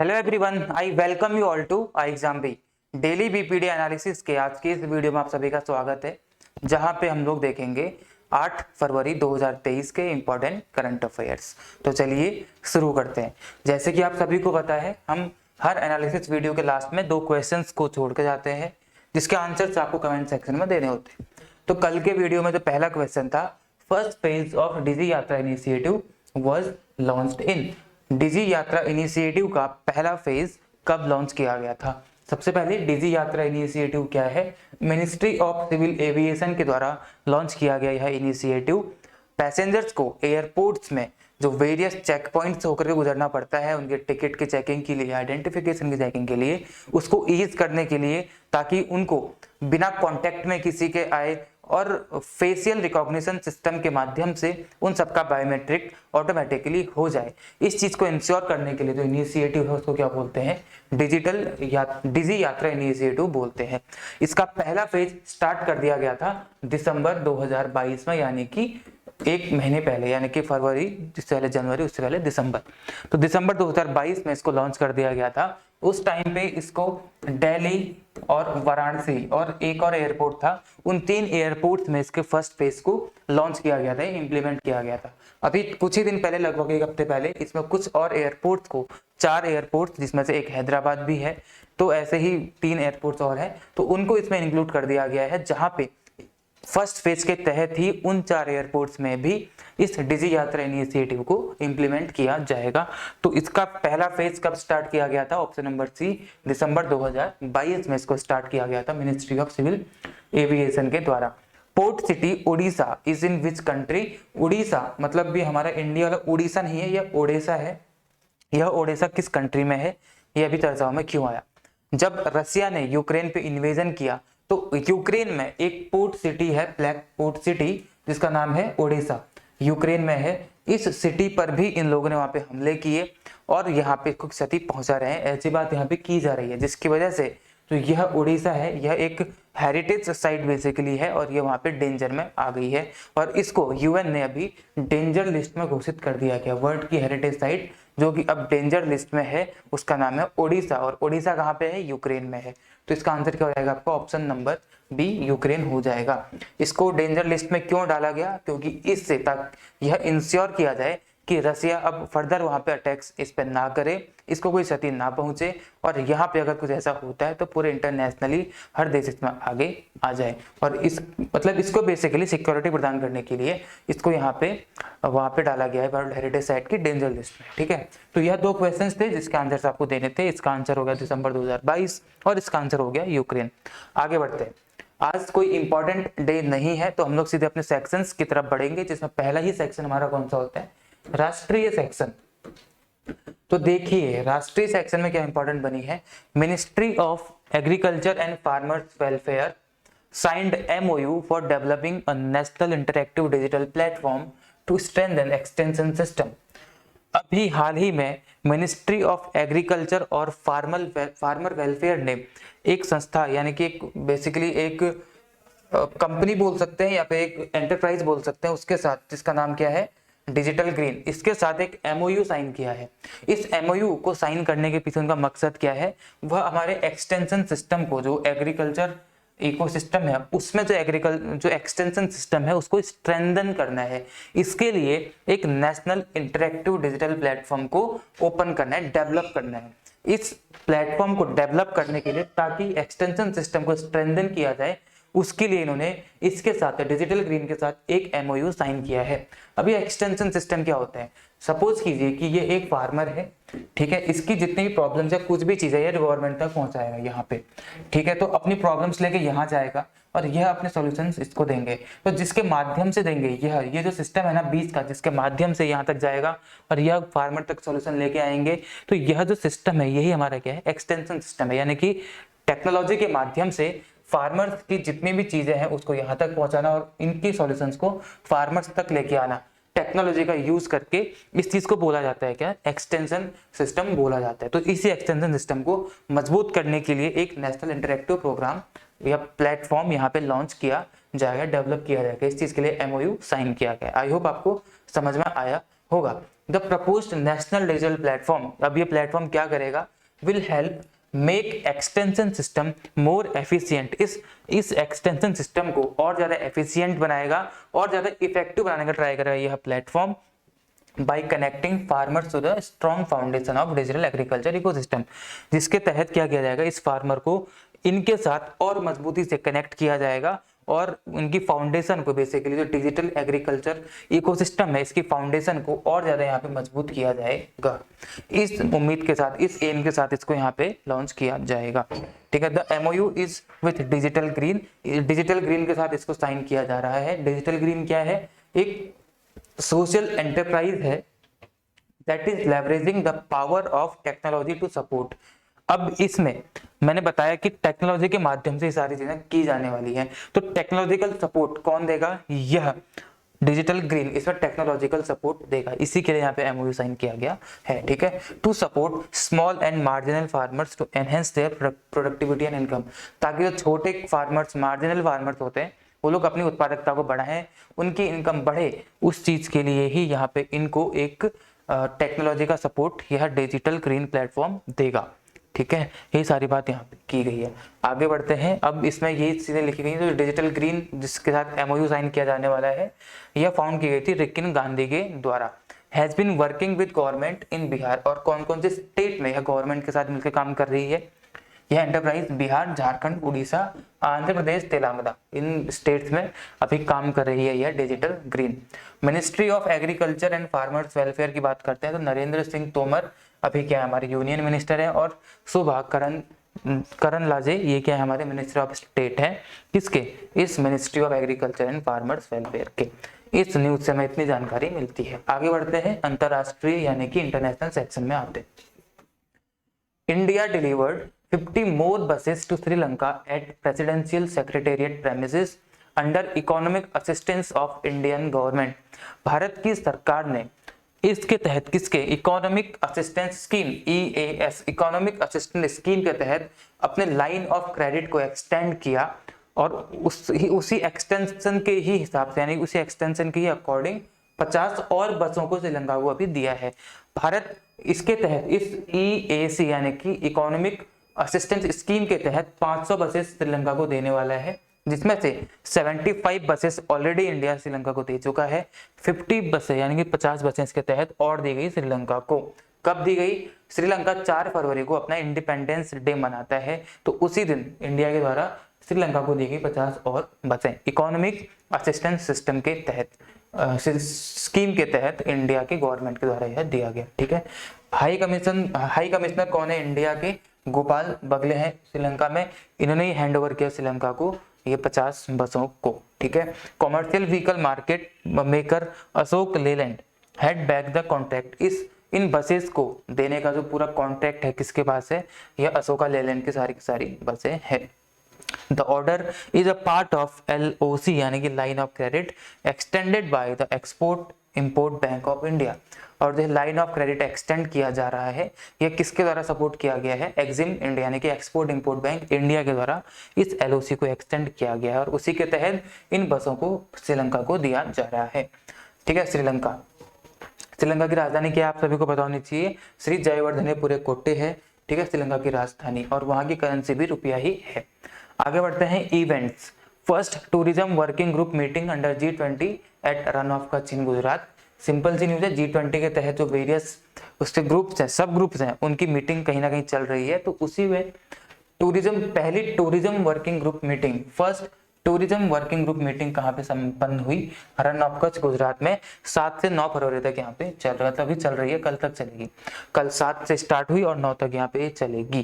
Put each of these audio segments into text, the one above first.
Hello everyone, I welcome you all to I exam B daily BPD analysis के आज की इस video में आप सभी का स्वागत है, जहां पे हम लोग देखेंगे 8 फरवरी 2023 के इंपॉर्टेंट करंट अफेयर्स। तो चलिए शुरू करते हैं। जैसे कि आप सभी को पता है, हम हर एनालिसिस वीडियो के लास्ट में 2 क्वेश्चंस को छोड़ के जाते हैं, जिसके आंसर्स आपको कमेंट सेक्शन में देने होते हैं। तो कल के वीडियो में जो पहला क्वेश्चन था, फर्स्ट फेज ऑफ डिजी यात्रा इनिशिएटिव वाज लॉन्च्ड इन। डिजी यात्रा इनिशिएटिव का पहला फेज कब लॉन्च किया गया था? सबसे पहले डिजी यात्रा इनिशिएटिव क्या है? मिनिस्ट्री ऑफ सिविल एविएशन के द्वारा लॉन्च किया गया यह इनिशिएटिव पैसेंजर्स को एयरपोर्ट्स में जो वेरियस चेक पॉइंट्स होकर के गुजरना पड़ता है, उनके टिकट की चेकिंग के लिए, आइडेंटिफिकेशन की चेकिंग के लिए, उसको ईज करने के लिए, ताकि उनको बिना कांटेक्ट में किसी के आए और फेशियल रिकॉग्निशन सिस्टम के माध्यम से उन सबका बायोमेट्रिक ऑटोमेटिकली हो जाए। इस चीज को इंश्योर करने के लिए जो इनिशिएटिव है उसको क्या बोलते हैं? डिजी यात्रा इनिशिएटिव बोलते हैं। इसका पहला फेज स्टार्ट कर दिया गया था दिसंबर 2022 में, यानी कि एक महीने पहले, यानी कि फरवरी जिससे पहले जनवरी, उससे पहले दिसंबर। तो दिसंबर 2022 में इसको लॉन्च कर दिया गया था। उस टाइम पे इसको दिल्ली और वाराणसी और एक और एयरपोर्ट था, उन 3 एयरपोर्ट्स में इसके फर्स्ट फेज को लॉन्च किया गया था, इंप्लीमेंट किया गया था। अभी कुछ ही दिन पहले, लगभग एक हफ्ते पहले, इसमें कुछ और एयरपोर्ट्स को, 4 एयरपोर्ट्स जिसमें से एक हैदराबाद भी है, तो ऐसे ही 3 एयरपोर्ट्स और हैं, तो उनको इसमें इंक्लूड कर दिया गया है, जहां पे फर्स्ट फेज के तहत ही उन 4 एयरपोर्ट्स में भी इस डिजी यात्रा इनिशिएटिव को इंप्लीमेंट किया जाएगा। तो इसका पहला फेज कब स्टार्ट किया गया था? ऑप्शन नंबर सी, दिसंबर 2022 में इसको स्टार्ट किया गया था मिनिस्ट्री ऑफ सिविल एविएशन के द्वारा। Port city Odisha is in which country? Orissa मतलब भी हमारा इंडिया वाला उड़ीसा नहीं है, यह ओडिशा है। यह ओडिशा किस कंट्री में है, यह भी चर्चाओं में क्यों आया? जब रसिया ने यूक्रेन पे इन्वेजन किया, तो यूक्रेन में एक पोर्ट सिटी है, ब्लैक पोर्ट सिटी, जिसका नाम है ओडिशा, यूक्रेन में है। इस सिटी पर भी इन लोगों ने वहां पे हमले किए और यहाँ पे कुछ क्षति पहुंचा रहे हैं, ऐसी बात यहाँ पे की जा रही है, जिसकी वजह से तो यह उड़ीसा है, यह एक हेरिटेज साइट बेसिकली है और ये वहां पे डेंजर में आ गई है, और इसको यूएन ने अभी डेंजर लिस्ट में घोषित कर दिया गया। वर्ल्ड की हेरिटेज साइट जो कि अब डेंजर लिस्ट में है, उसका नाम है ओडिशा, और ओडिशा कहाँ पे है? यूक्रेन में है। तो इसका आंसर क्या हो जाएगा आपका? ऑप्शन नंबर बी, यूक्रेन हो जाएगा। इसको डेंजर लिस्ट में क्यों डाला गया? क्योंकि इससे तक यह इंश्योर किया जाए कि रसिया अब फर्दर वहां पे अटैक्स इस पे ना करे, इसको कोई क्षति ना पहुंचे, और यहाँ पे अगर कुछ ऐसा होता है तो पूरे इंटरनेशनली हर देश इसमें आगे आ जाए। और इस मतलब इसको बेसिकली सिक्योरिटी प्रदान करने के लिए इसको यहाँ पे वहां पे डाला गया है वर्ल्ड हेरिटेज साइट की डेंजर लिस्ट में। ठीक है, तो यह 2 क्वेश्चंस थे जिसके आंसर आपको देने थे। इसका आंसर हो गया दिसंबर 2022 और इसका आंसर हो गया यूक्रेन। आगे बढ़ते हैं। आज कोई इंपॉर्टेंट डे नहीं है, तो हम लोग सीधे अपने सेक्शंस की तरफ बढ़ेंगे, जिसमें पहला ही सेक्शन हमारा कौन सा होता है? राष्ट्रीय सेक्शन। तो देखिए राष्ट्रीय सेक्शन में क्या इंपॉर्टेंट बनी है? Ministry of agriculture and farmers welfare signed MoU for developing a national interactive digital platform to strengthen extension system. अभी हाल ही में मिनिस्ट्री ऑफ एग्रीकल्चर और फार्मर वेलफेयर ने एक संस्था, यानी कि एक बेसिकली एक कंपनी बोल सकते हैं या फिर एक एंटरप्राइज बोल सकते हैं, उसके साथ, जिसका नाम क्या है? डिजिटल ग्रीन, इसके साथ एक एमओयू साइन किया है। इस एमओयू को साइन करने के पीछे उनका मकसद क्या है? वह हमारे एक्सटेंशन सिस्टम को, जो एग्रीकल्चर इकोसिस्टम है, उसमें जो एक्सटेंशन सिस्टम है उसको स्ट्रेंथन करना है। इसके लिए एक नेशनल इंटरैक्टिव डिजिटल प्लेटफॉर्म को ओपन करना है, डेवलप करना है। इस प्लेटफॉर्म को डेवलप करने के लिए, ताकि एक्सटेंशन सिस्टम को स्ट्रेंथन किया जाए, उसके लिए इन्होंने इसके साथ, डिजिटल ग्रीन के साथ, एक एमओयू साइन किया है। अभी एक्सटेंशन सिस्टम क्या होता है? सपोज कीजिए कि ये एक फार्मर है, ठीक है, इसकी जितनी भी प्रॉब्लम्स है, कुछ भी चीज है, ये गवर्नमेंट तक पहुंचाएगा यहाँ पे, ठीक है, तो अपनी प्रॉब्लम्स लेके यहाँ जाएगा और यह अपने सॉल्यूशंस इसको देंगे। तो जिसके माध्यम से देंगे, ये जो सिस्टम है ना बीच का, जिसके माध्यम से यहाँ तक जाएगा और यह फार्मर तक सॉल्यूशन लेके आएंगे, तो यह जो सिस्टम है यही हमारा क्या है? एक्सटेंशन सिस्टम है। यानी कि टेक्नोलॉजी के माध्यम से फार्मर्स की जितनी भी चीजें हैं उसको यहाँ तक पहुंचाना और इनकी सॉल्यूशंस को फार्मर्स तक लेके आना, टेक्नोलॉजी का यूज करके, इस चीज को बोला जाता है क्या? एक्सटेंशन सिस्टम बोला जाता है। तो इसी एक्सटेंशन सिस्टम को मजबूत करने के लिए एक नेशनल इंटरैक्टिव प्रोग्राम या प्लेटफॉर्म यहाँ पे लॉन्च किया जाएगा, डेवलप किया जाएगा। इस चीज के लिए एमओयू साइन किया गया। आई होप आपको समझ में आया होगा। The proposed national digital platform, अब ये प्लेटफॉर्म क्या करेगा, will help make extension system more efficient, इस एक्सटेंशन सिस्टम को और ज्यादा एफिशिएंट बनाएगा और ज्यादा इफेक्टिव बनाने का ट्राई करेगा यह platform by connecting farmers to the strong foundation of digital agriculture ecosystem, जिसके तहत क्या किया जाएगा, इस फार्मर को इनके साथ और मजबूती से कनेक्ट किया जाएगा और उनकी फाउंडेशन को, बेसिकली जो डिजिटल एग्रीकल्चर इकोसिस्टम है इसकी फाउंडेशन को और ज्यादा यहाँ पे मजबूत किया जाएगा। इस उम्मीद के साथ, इस एम के साथ इसको यहाँ पे लॉन्च किया जाएगा। ठीक है, the MOU is with digital green, digital green के साथ इसको साइन किया जा रहा है। डिजिटल ग्रीन क्या है, एक सोशल एंटरप्राइज है that is leveraging the power of technology to support. अब इसमें मैंने बताया कि टेक्नोलॉजी के माध्यम से ये सारी चीजें की जाने वाली हैं, तो टेक्नोलॉजिकल सपोर्ट कौन देगा, यह डिजिटल ग्रीन इसमें टेक्नोलॉजिकल सपोर्ट देगा, इसी के लिए यहाँ पे MOU साइन किया गया है। ठीक है, to support small and marginal farmers to enhance their productivity and income, ताकि जो छोटे फार्मर्स, मार्जिनल फार्मर्स होते हैं वो लोग अपनी उत्पादकता को बढ़ाएं, उनकी इनकम बढ़े, उस चीज के लिए ही यहाँ पे इनको एक टेक्नोलॉजी का सपोर्ट यह डिजिटल ग्रीन प्लेटफॉर्म देगा। ठीक है, ये सारी बात यहाँ पे की गई है। आगे बढ़ते हैं, अब इसमें ये चीजें लिखी गई हैं, तो डिजिटल ग्रीन जिसके साथ MOU साइन किया जाने वाला है, यह फाउंड की गई थी रिकिन गांधी के द्वारा। Has been working with government in Bihar, और कौन कौन से स्टेट में यह गवर्नमेंट के साथ मिलकर काम कर रही है, यह एंटरप्राइज बिहार, झारखंड, उड़ीसा, आंध्र प्रदेश, तेलंगाना, इन स्टेट्स में अभी काम कर रही है यह digital green. Ministry of agriculture and farmers welfare की बात करते हैं तो नरेंद्र सिंह तोमर अभी क्या है, हमारे यूनियन मिनिस्टर है, और सुभा करण लाजे ये क्या है, हमारे मिनिस्टर ऑफ स्टेट है, किसके, इस ministry of agriculture and farmers welfare के। इस न्यूज से हमें इतनी जानकारी मिलती है। आगे बढ़ते हैं, अंतरराष्ट्रीय यानी कि इंटरनेशनल सेक्शन में आते हैं। India delivered 50 more buses to Sri Lanka at presidential secretariat premises under economic assistance of Indian government। Bharat की सरकार ने इसके तहत, किसके, economic assistance scheme EAS, economic assistance scheme के तहत अपने लाइन ऑफ क्रेडिट को एक्सटेंड किया, और उसी एक्सटेंशन के ही हिसाब से, यानी उसी एक्सटेंशन के ही अकॉर्डिंग 50 और बसों को श्रीलंका को अभी दिया है। भारत इसके तहत, इस EAC यानी कि इकोनॉमिक असिस्टेंस स्कीम के तहत 500 बसेस श्रीलंका को देने वाला है, जिसमें से 75 बसेस ऑलरेडी इंडिया श्रीलंका को दे चुका है। 50 बसें यानी कि 50 बसें इसके तहत और दी गई श्रीलंका को। कब दी गई, श्रीलंका 4 फरवरी को अपना इंडिपेंडेंस डे मनाता है, तो उसी दिन इंडिया के द्वारा श्रीलंका को दी गई 50 और बसें इकोनॉमिक असिस्टेंस सिस्टम के तहत, स्कीम के तहत इंडिया के गवर्नमेंट के द्वारा यह दिया गया। ठीक है, हाई कमिश्नर कौन है इंडिया के, गोपाल बगले हैं श्रीलंका में, इन्होंने ही हैंड ओवर किया श्रीलंका को ये 50 बसों को। ठीक है, commercial vehicle market maker Ashok Leyland had back the contract, in buses को देने का जो पूरा कॉन्ट्रैक्ट है किसके पास है, यह अशोका लेलैंड की सारी बसें है। The order is a part of LOC यानी कि line of credit extended by the export import bank of India, और जो लाइन ऑफ क्रेडिट एक्सटेंड किया जा रहा है यह किसके द्वारा सपोर्ट किया गया है, एक्सिम इंडिया यानी कि एक्सपोर्ट इंपोर्ट बैंक इंडिया के द्वारा इस LOC को एक्सटेंड किया गया है, और उसी के तहत इन बसों को श्रीलंका को दिया जा रहा है। ठीक है, श्रीलंका की राजधानी क्या आप सभी को पता होनी चाहिए, श्री जयवर्धनेपुरे कोट्टे है। ठीक है, श्रीलंका की राजधानी, और वहां की करेंसी भी रुपया ही है। आगे बढ़ते हैं, events. First tourism working group meeting under G20 at Rann of Kutch in Gujarat. Simple सी न्यूज है, G20 के तहत जो वेरियस उसके ग्रुप्स हैं, सब ग्रुप्स हैं, उनकी मीटिंग कहीं ना कहीं चल रही है, तो उसी में पहली tourism working group meeting, first tourism working group meeting कहाँ पे संपन्न हुई, रन ऑफ कच्छ गुजरात में 7 से 9 फरवरी तक यहाँ पे चल रहा है, मतलब अभी चल रही है, कल तक चलेगी, कल 7 से स्टार्ट हुई और 9 तक यहाँ पे चलेगी।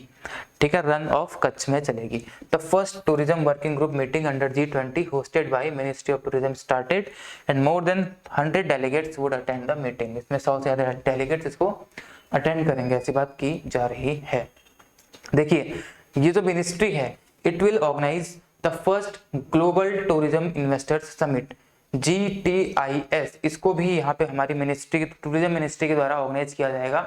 ठीक है, रन ऑफ कच्छ में चलेगी। The first tourism working group meeting under G20 hosted by ministry of tourism started and more than 100 delegates would attend the meeting. इसमें 100 से ज्यादा डेलीगेट्स इसको अटेंड करेंगे, ऐसी बात की जा रही है। देखिए, ये जो मिनिस्ट्री है, it will organise the first global tourism investors summit GTIS, इसको भी यहाँ पे हमारी मिनिस्ट्री, टूरिज्म मिनिस्ट्री के द्वारा ऑर्गेनाइज किया जाएगा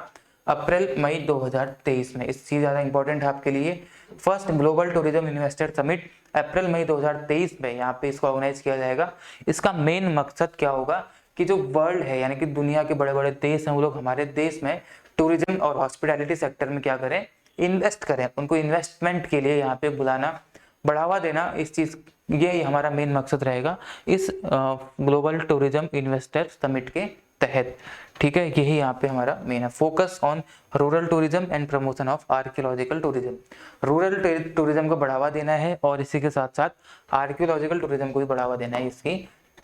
अप्रैल मई 2023 में। इस चीज ज्यादा इंपॉर्टेंट है आपके लिए। First global tourism investor summit April May 2023 में यहाँ पे इसको ऑर्गेनाइज किया जाएगा। इसका मेन मकसद क्या होगा कि जो वर्ल्ड है यानी कि दुनिया के बड़े बड़े देश हैं वो लोग हमारे देश में टूरिज्म और हॉस्पिटैलिटी सेक्टर में क्या करें, इन्वेस्ट करें, उनको इन्वेस्टमेंट के लिए यहाँ पे बुलाना, बढ़ावा देना, इस चीज ये हमारा मेन मकसद रहेगा इस ग्लोबल टूरिज्म इन्वेस्टर समिट के तहत। ठीक है, यही यहाँ पे हमारा मेन है, focus on rural tourism and promotion of archaeological tourism. Rural tourism को बढ़ावा देना है और इसी के साथ साथ आर्कियोलॉजिकल टूरिज्म को भी बढ़ावा देना है,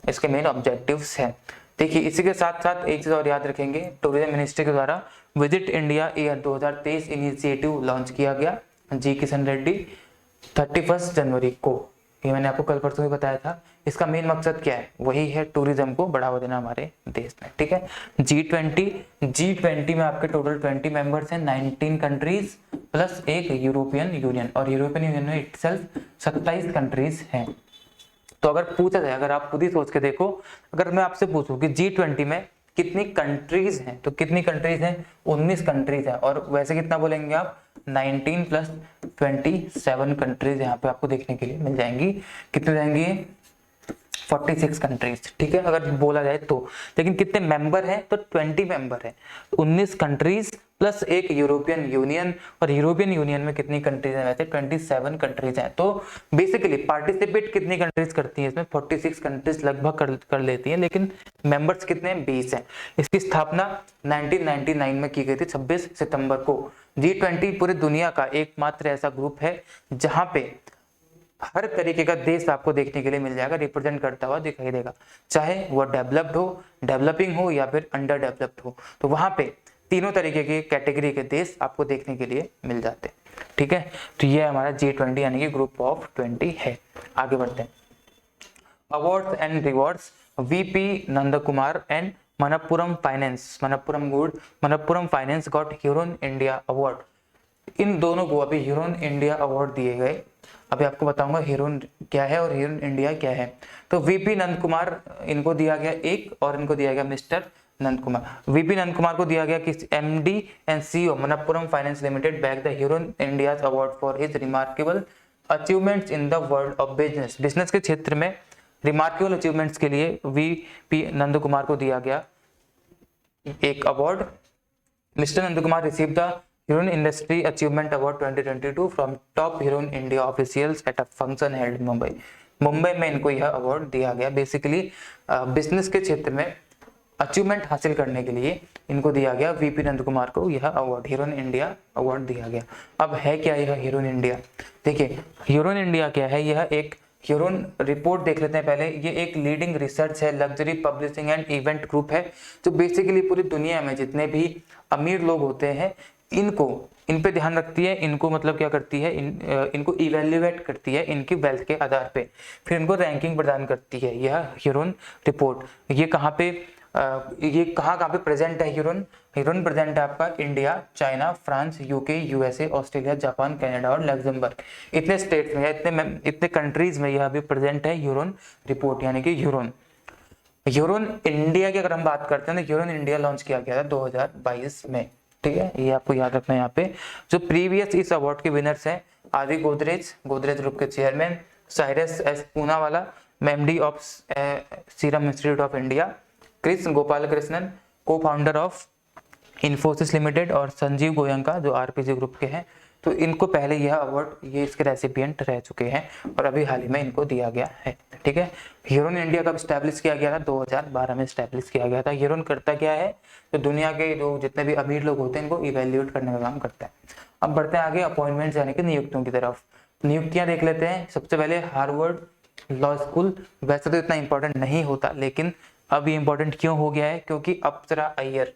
इसके मेन ऑब्जेक्टिव्स हैं। देखिए इसी के साथ साथ एक चीज और याद रखेंगे, टूरिज्म मिनिस्ट्री के द्वारा visit India year 2023 initiative launch किया गया जी किशन रेड्डी 31 जनवरी को, ये मैंने आपको कल परसों भी बताया था। इसका मेन मकसद क्या है, वही है टूरिज्म को बढ़ावा देना हमारे देश में। ठीक है, G20 में आपके टोटल 20 मेंबर्स हैं, 19 कंट्रीज प्लस एक यूरोपियन यूनियन, और यूरोपियन यूनियन में इटसेल्फ 27 कंट्रीज हैं। तो अगर पूछा जाए, अगर आप खुद ही सोच के देखो, अगर मैं आपसे पूछूं कि G20 में कितनी कंट्रीज हैं, तो कितनी कंट्रीज हैं, 19 कंट्रीज है, और वैसे कितना बोलेंगे आप, 19 प्लस 27 कंट्रीज यहाँ पे आपको देखने के लिए मिल जाएंगी। कितने जाएंगी, 46 कंट्रीज। ठीक है, अगर बोला जाए तो, लेकिन कितने मेंबर हैं, तो 20 मेंबर हैं, 19 कंट्रीज प्लस एक यूरोपियन यूनियन, और यूरोपियन यूनियन में कितनी कंट्रीज हैं, वैसे 27 कंट्रीज हैं। तो बेसिकली पार्टिसिपेट कितनी कंट्रीज करती हैं इसमें, 46 कंट्रीज लगभग कर लेती हैं, लेकिन मेंबर्स कितने हैं, 20 हैं। इसकी स्थापना 1999 में की गई थी 26 सितंबर को। G20 पूरी दुनिया का एकमात्र ऐसा ग्रुप है जहां पे हर तरीके का देश आपको देखने के लिए मिल जाएगा, रिप्रेजेंट करता हुआ दिखाई देगा, चाहे वह डेवलप्ड हो, डेवलपिंग हो या फिर अंडर डेवलप्ड हो। तो वहां पे तीनों तरीके के कैटेगरी के देश आपको देखने के लिए मिल जाते हैं। ठीक है, तो ये हमारा G20 यानी कि ग्रुप ऑफ 20 है। आगे बढ़ते हैं, awards and rewards, VP Nand Kumar and Manappuram finance got Hurun India award. इन दोनों को अभी ह्यूरन इंडिया अवार्ड दिए गए। अभी आपको बताऊंगा ह्यूरन क्या है और ह्यूरन इंडिया क्या है। तो वीपी नंद कुमार इनको दिया गया एक, और इनको दिया गया मिस्टर नंद कुमार। वीपी नंद कुमार को दिया गया कि MD and CEO Manappuram finance limited back the Hurun India award for his remarkable achievements in the world of business. Business के क्षेत्र में रिमार्केबल अचीवमेंट्स के लिए वीपी नंद कुमार को दिया गया एक award. Mister Nand Kumar receive the Hurun industry achievement award 2022 from top Hurun India officials at a function held in Mumbai. Mumbai में इनको यह अवार्ड दिया गया। बेसिकली बिजनेस के क्षेत्र में अचीवमेंट हासिल करने के लिए इनको दिया गया, वीपी नंद कुमार को यह अवार्ड, ह्यूरन इंडिया अवार्ड दिया गया। अब है क्या यह ह्यूरन इंडिया, देखिए ह्यूरन इंडिया क्या है, यह एक ह्यूरन रिपोर्ट देख लेते हैं पहले। ये एक लीडिंग रिसर्च है, luxury publishing and event group है, जो बेसिकली पूरी दुनिया में जितने भी अमीर लोग होते हैं इन पे ध्यान रखती है, इनको मतलब क्या करती है, इनको इवेल्युएट करती है इनकी वेल्थ के आधार पे, फिर इनको रैंकिंग प्रदान करती है यह ह्यूरन रिपोर्ट। ये कहाँ पे प्रेजेंट है ह्यूरन प्रेजेंट है आपका India, China, France, UK, USA, Australia, Japan, Canada और लग्जमबर्ग, इतने स्टेट्स में, इतने कंट्रीज में यह अभी प्रेजेंट है ह्यूरन रिपोर्ट यानी कि ह्यूरन इंडिया की अगर हम बात करते हैं तो ह्यूरन इंडिया लॉन्च किया गया था 2022 में। ठीक है, ये आपको याद रखना है। यहाँ पे जो प्रीवियस इस अवार्ड के विनर्स हैं, आदि गोदरेज ग्रुप के chairman, Cyrus S Poonawalla, MD of serum institute of India, Krishna Gopal Krishnan, को फाउंडर ऑफ इन्फोसिस लिमिटेड, और संजीव गोयंका जो आरपीजी ग्रुप के हैं। तो इनको पहले यह अवार्ड, ये इसके रेसिपिएंट रह चुके हैं और अभी हाल ही में इनको दिया गया है। ठीक है, ह्यूरन इंडिया कब स्टैब्लिश किया गया था, 2012 में स्टैब्लिश किया गया था। ह्यूरन करता क्या है, तो दुनिया के जो जितने भी अमीर लोग होते हैं इनको इवेल्युएट करने का काम करता है। अब बढ़ते हैं आगे अपॉइंटमेंट्स यानी कि नियुक्तियों की तरफ। नियुक्तियां देख लेते हैं। सबसे पहले हार्वर्ड लॉ स्कूल, वैसे तो इतना इंपॉर्टेंट नहीं होता, लेकिन अब ये इंपॉर्टेंट क्यों हो गया है, क्योंकि अप्सरा अय्यर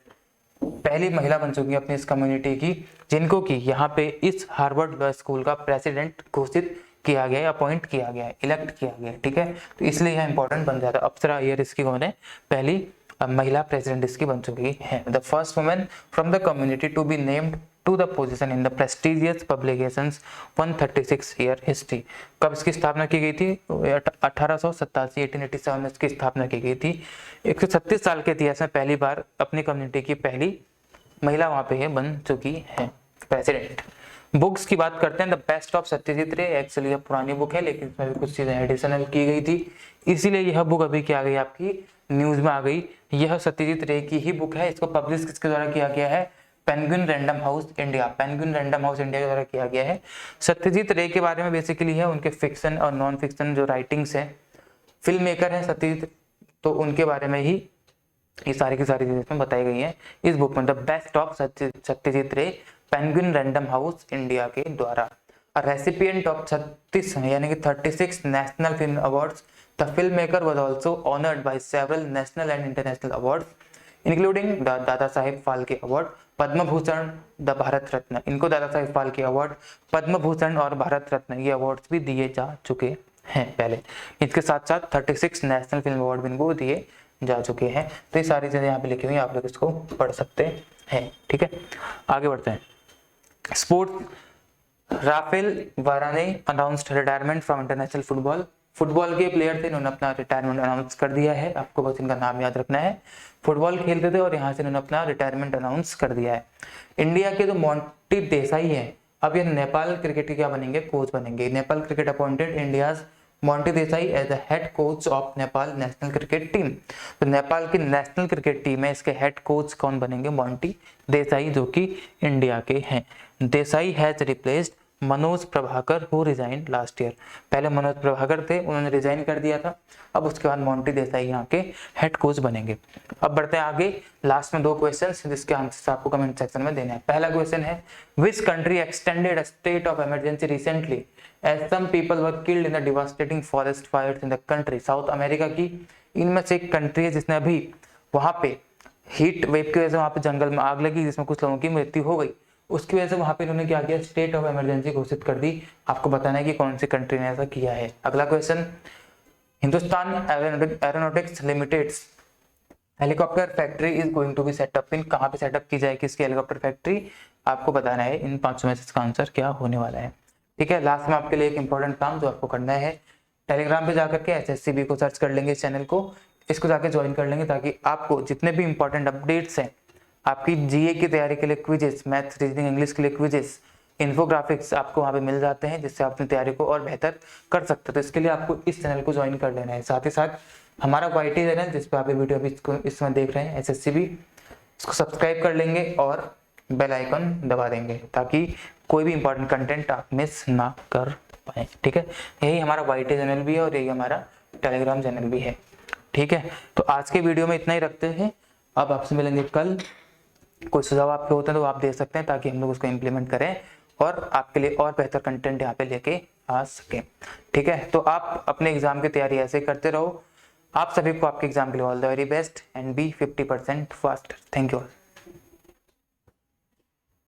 पहली महिला बन चुकी है अपनी इस कम्युनिटी की, जिनको कि यहाँ पे इस हार्वर्ड लॉ स्कूल का प्रेसिडेंट घोषित किया गया है, अपॉइंट किया गया है, इलेक्ट किया गया है। ठीक है, तो इसलिए यह इंपॉर्टेंट बन जाता है। अप्सरा अय्यर इसकी कौन है, पहली महिला प्रेसिडेंट इसकी बन चुकी है। The first women from the community to be named to the position in the prestigious publications 136 year history. कब इसकी स्थापना की गई थी, 1887 में इसकी स्थापना की गई थी। 136 साल के इतिहास में पहली बार अपनी कम्युनिटी की पहली महिला वहां पे बन चुकी है प्रेसिडेंट। बुक्स की बात करते हैं, द बेस्ट ऑफ सत्यजीत रे, एक्चुअली यह पुरानी बुक है लेकिन इसमें भी कुछ चीजें एडिशनल की गई थी, इसीलिए यह बुक अभी क्या आ गई आपकी न्यूज में आ गई। यह सत्यजीत रे की ही बुक है। इसको पब्लिश किसके द्वारा किया गया है? Penguin random house India, penguin random house India के द्वारा किया गया है। सत्यजीत रे के बारे में बेसिकली है उनके फिक्शन और नॉन फिक्शन जो राइटिंग्स है, फिल्म मेकर है सत्यजीत, तो उनके बारे में ही ये सारी की सारी चीजें इसमें बताई गई हैं इस बुक में, द बेस्ट ऑफ सत्यजीत रे, पेंगुइन रैंडम हाउस इंडिया के द्वारा। रेसिपिएंट ऑफ 36 यानी कि 36 national film awards, the film maker was also honoured by several national and international awards including the Dada Saheb Phalke award, Padma Bhushan, the Bharat Ratna. इनको दादा साहेब फाल्के अवार्ड, पद्म भूषण और भारत रत्न ये अवार्ड्स भी दिए जा चुके हैं पहले। इसके साथ साथ 36 नेशनल फिल्म अवार्ड भी इनको दिए जा चुके हैं। तो ये सारी चीजें यहाँ पे लिखी हुई हैं, आप लोग इसको पढ़ सकते हैं। ठीक है, आगे बढ़ते हैं। Sports, Raphael Varane announced retirement from international football. Football के प्लेयर थे, इन्होंने अपना रिटायरमेंट अनाउंस कर दिया है। आपको बस इनका नाम याद रखना है। फुटबॉल खेलते थे और यहाँ से इन्होंने अपना रिटायरमेंट अनाउंस कर दिया है। इंडिया के जो मोंटी देसाई है, अब ये नेपाल क्रिकेट के क्या बनेंगे? कोच बनेंगे। Nepal cricket appointed India's Monty Desai as the head coach of Nepal national cricket team. तो नेपाल की नेशनल क्रिकेट टीम है, इसके हेड कोच कौन बनेंगे? मोंटी देसाई, जो कि इंडिया के हैं। Desai has replaced Manoj Prabhakar who resigned last year. पहले मनोज प्रभाकर थे, उन्होंने रिजाइन कर दिया था। अब उसके बाद मोंटी देसाई यहाँ के हेड कोच बनेंगे। अब बढ़ते हैं आगे। लास्ट में 2 क्वेश्चन जिसके आंसर आपको कमेंट सेक्शन में देना है। पहला क्वेश्चन है, which country extended a state of emergency recently as some people were killed in the devastating forest fires in the country. South America की इनमें से एक कंट्री है जिसने अभी वहां पे हीट वेव की वजह से वहां पे जंगल में आग लगी जिसमें कुछ लोगों की मृत्यु हो गई। उसकी वजह से वहां पे इन्होंने क्या किया? स्टेट ऑफ इमरजेंसी घोषित कर दी। आपको बताना है कि कौन सी कंट्री ने ऐसा किया है। अगला question, Hindustan aeronautics limited helicopter factory is going to be set up in. कहाँ पे सेटअप की जाएगी इसकी हेलीकॉप्टर फैक्ट्री? आपको बताना है इन 5 में से इसका आंसर क्या होने वाला है। ठीक है, लास्ट में आपके लिए एक इंपॉर्टेंट काम जो आपको करना है, टेलीग्राम पे जाकर के SSCB को सर्च कर लेंगे, इस चैनल को, इसको जाके ज्वाइन कर लेंगे ताकि आपको जितने भी इंपॉर्टेंट अपडेट्स हैं, आपकी GA की तैयारी के लिए क्विजेस, मैथ्स, रीजनिंग, इंग्लिश के लिए क्विजेस, इन्फोग्राफिक्स आपको वहाँ पे मिल जाते हैं जिससे आप अपनी तैयारी को और बेहतर कर सकते हो। तो इसके लिए आपको इस चैनल को ज्वाइन कर लेना है। साथ ही साथ हमारा YT चैनल जिस पर आप वीडियो अभी इसमें देख रहे हैं SSCB, इसको सब्सक्राइब कर लेंगे और बेल आइकन दबा देंगे ताकि कोई भी इंपॉर्टेंट कंटेंट आप मिस ना कर पाए। ठीक है, यही हमारा YT चैनल भी है और यही हमारा टेलीग्राम चैनल भी है। ठीक है, तो आज के वीडियो में इतना ही रखते हैं। अब आपसे मिलेंगे कल। कोई सुझाव आपके होते हैं तो आप दे सकते हैं ताकि हम लोग उसको इम्प्लीमेंट करें और आपके लिए और बेहतर कंटेंट यहाँ पे लेके आ सकें। ठीक है, तो आप अपने एग्जाम की तैयारी ऐसे करते रहो। आप सभी को आपके एग्जाम के लिए all the very best and be 50% faster. Thank you.